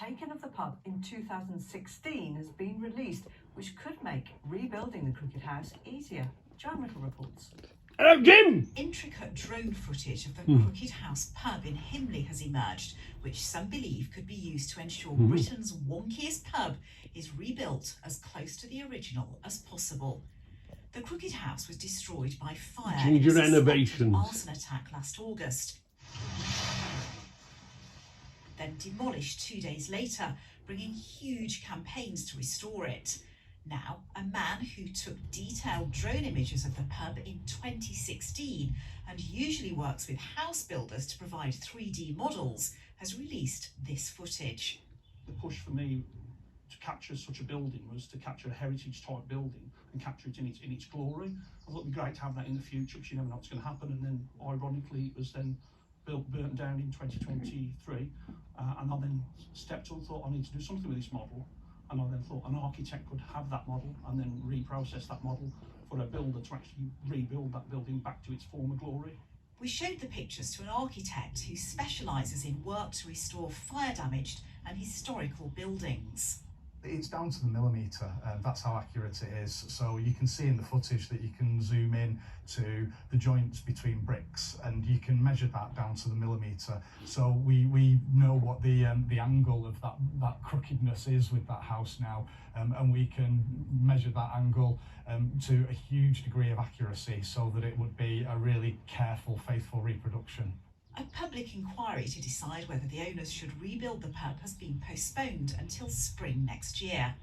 taken of the pub in 2016 has been released, which could make rebuilding the Crooked House easier. Joanne Riddle reports. Hello, Jim! Intricate drone footage of the Crooked House pub in Himley has emerged, which some believe could be used to ensure Britain's wonkiest pub is rebuilt as close to the original as possible. The Crooked House was destroyed by fire in a suspected arson attack last August, then demolished 2 days later, bringing huge campaigns to restore it. Now, a man who took detailed drone images of the pub in 2016 and usually works with house builders to provide 3D models has released this footage. The push for me to capture such a building was to capture a heritage type building and capture it in its glory. I thought it'd be great to have that in the future because you never know what's going to happen. And then ironically it was then burnt down in 2023 and I then stepped up and thought I need to do something with this model. And I then thought an architect could have that model and then reprocess that model for a builder to actually rebuild that building back to its former glory. We showed the pictures to an architect who specialises in work to restore fire-damaged and historical buildings. It's down to the millimetre, that's how accurate it is. So you can see in the footage that you can zoom in to the joints between bricks and you can measure that down to the millimetre. So we know what the angle of that crookedness is with that house now, and we can measure that angle to a huge degree of accuracy so that it would be a really careful, faithful reproduction. A public inquiry to decide whether the owners should rebuild the pub has been postponed until spring next year.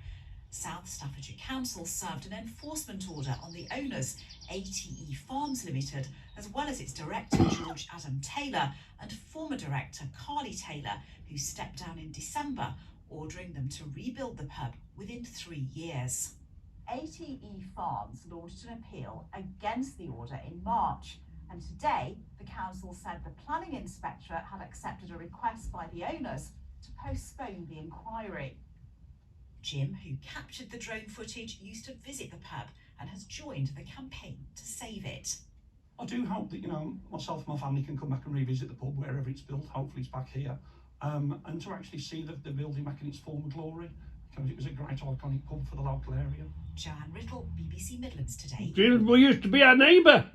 South Staffordshire Council served an enforcement order on the owners, ATE Farms Limited, as well as its director George Adam Taylor and former director Carly Taylor, who stepped down in December, ordering them to rebuild the pub within 3 years. ATE Farms launched an appeal against the order in March. And today, the council said the planning inspectorate had accepted a request by the owners to postpone the inquiry. Jim, who captured the drone footage, used to visit the pub and has joined the campaign to save it. I do hope that, myself and my family can come back and revisit the pub wherever it's built. Hopefully it's back here. And to actually see the building back in its former glory, because it was a great iconic pub for the local area. Joanne Riddle, BBC Midlands Today. Jim used to be our neighbour.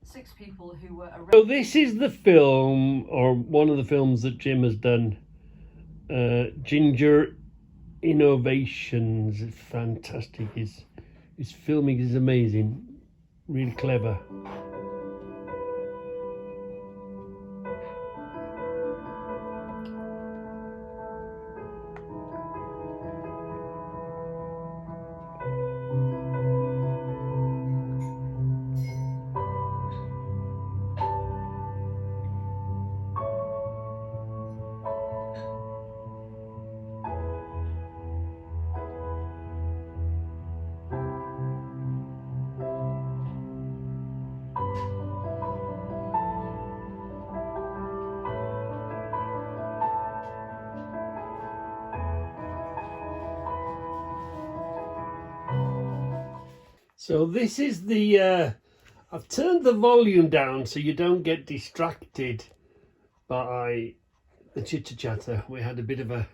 6 people who were arrested. So this is the film, or one of the films that Jim has done. Ginger Innovations. It's fantastic. His filming is amazing. Really clever. So this is the, I've turned the volume down so you don't get distracted by the chitter-chatter. We had a bit of a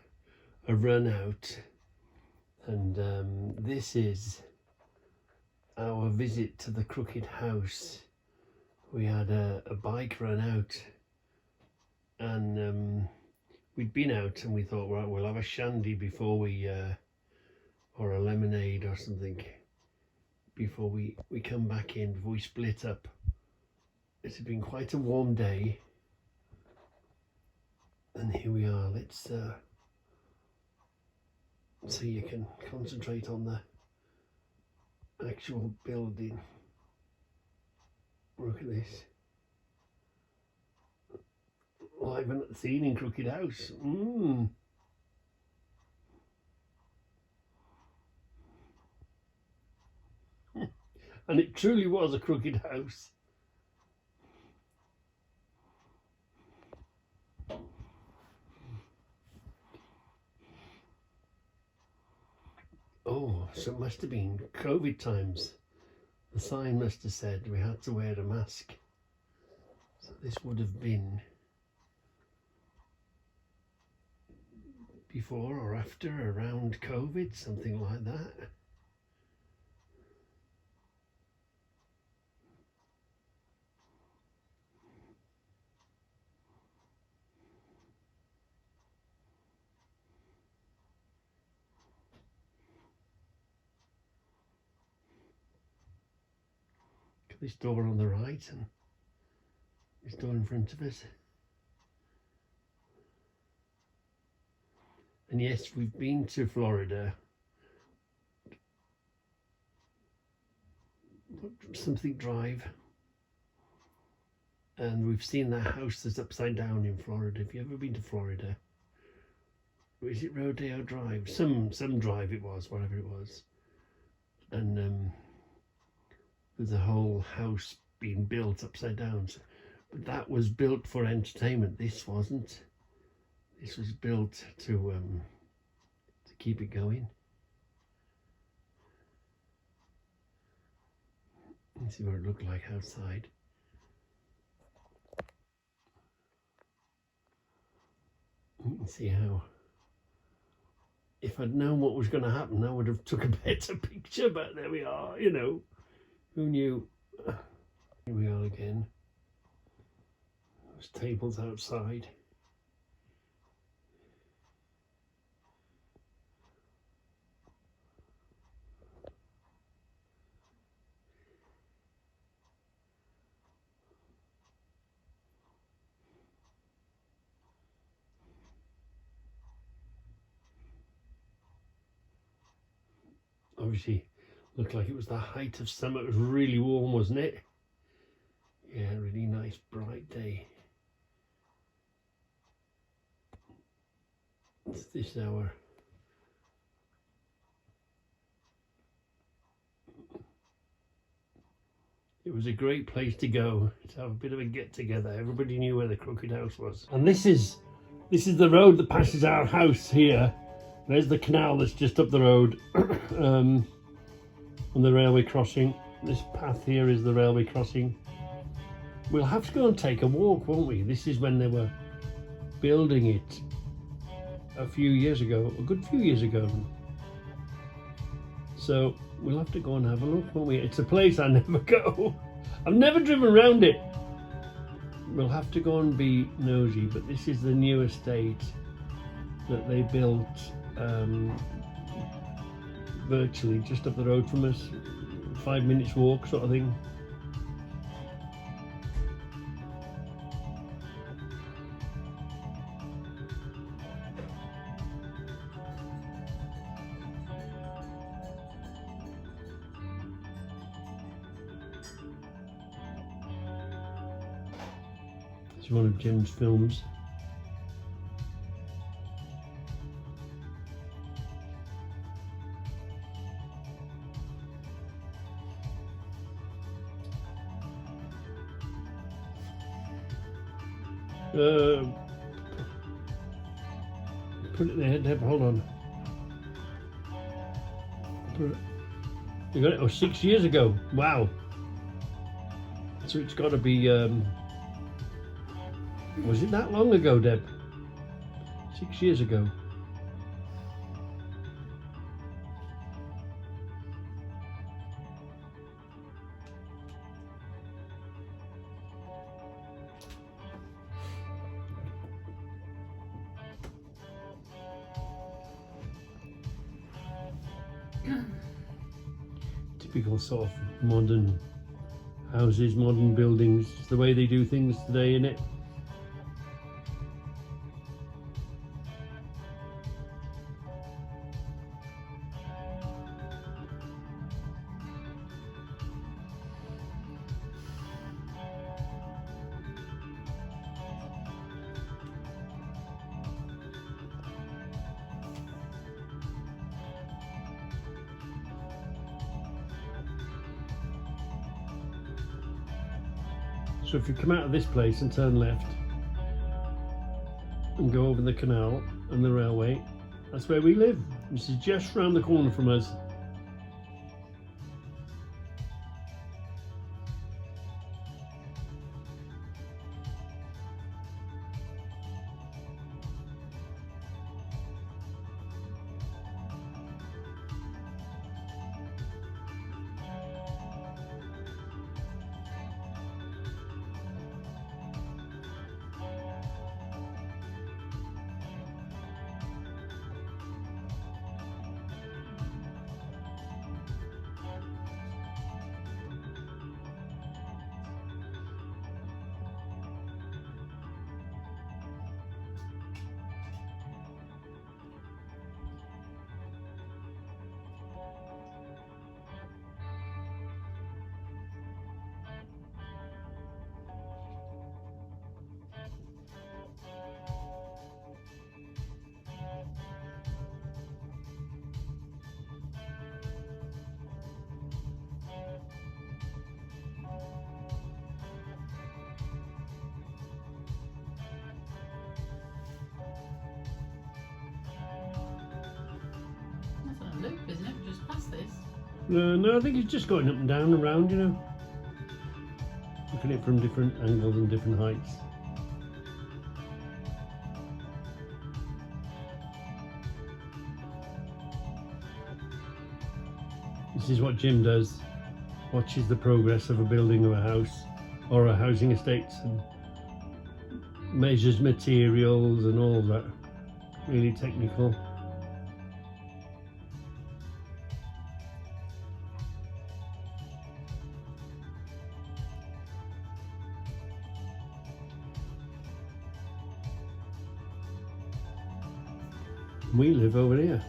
run out, and this is our visit to the Crooked House. We had a bike run out, and we'd been out and we thought, right, we'll have a shandy before we, or a lemonade or something, before we come back in, before we split up. It's been quite a warm day, and here we are. Let's so you can concentrate on the actual building. Look at this. Live and at the scene in Crooked House. And it truly was a crooked house. Oh, so it must have been COVID times. The sign must have said we had to wear a mask. So this would have been before or after, around COVID, something like that. Got this door on the right and this door in front of us. And yes, we've been to Florida. Something Drive. And we've seen that house that's upside down in Florida. Have you ever been to Florida? Is it Rodeo Drive? Some drive it was, whatever it was. And there's a whole house being built upside down. But that was built for entertainment. This wasn't. This was built to keep it going. Let's see what it looked like outside. You can see how, if I'd known what was going to happen, I would have took a better picture, but there we are, you know. Who knew? Here we are again. There's tables outside. Obviously looked like it was the height of summer. It was really warm, wasn't it? Yeah, really nice bright day. It's this hour. It was a great place to go to have a bit of a get together. Everybody knew where the Crooked House was. And this is the road that passes our house here. There's the canal that's just up the road on the railway crossing. This path here is the railway crossing. We'll have to go and take a walk, won't we? This is when they were building it a few years ago, a good few years ago. So we'll have to go and have a look, won't we? It's a place I never go. I've never driven around it. We'll have to go and be nosy, but this is the new estate that they built virtually just up the road from us, 5 minutes walk sort of thing. It's one of Jim's films. Put it there, Deb, hold on. You got it? Oh, 6 years ago. Wow. So it's got to be, was it that long ago, Deb? 6 years ago. Typical sort of modern houses, modern buildings, it's the way they do things today, innit? So if you come out of this place and turn left and go over the canal and the railway, that's where we live. This is just round the corner from us. No, I think it's just going up and down and round, you know. Looking at it from different angles and different heights. This is what Jim does. Watches the progress of a building of a house or a housing estate and measures materials and all that. Really technical. We live over here.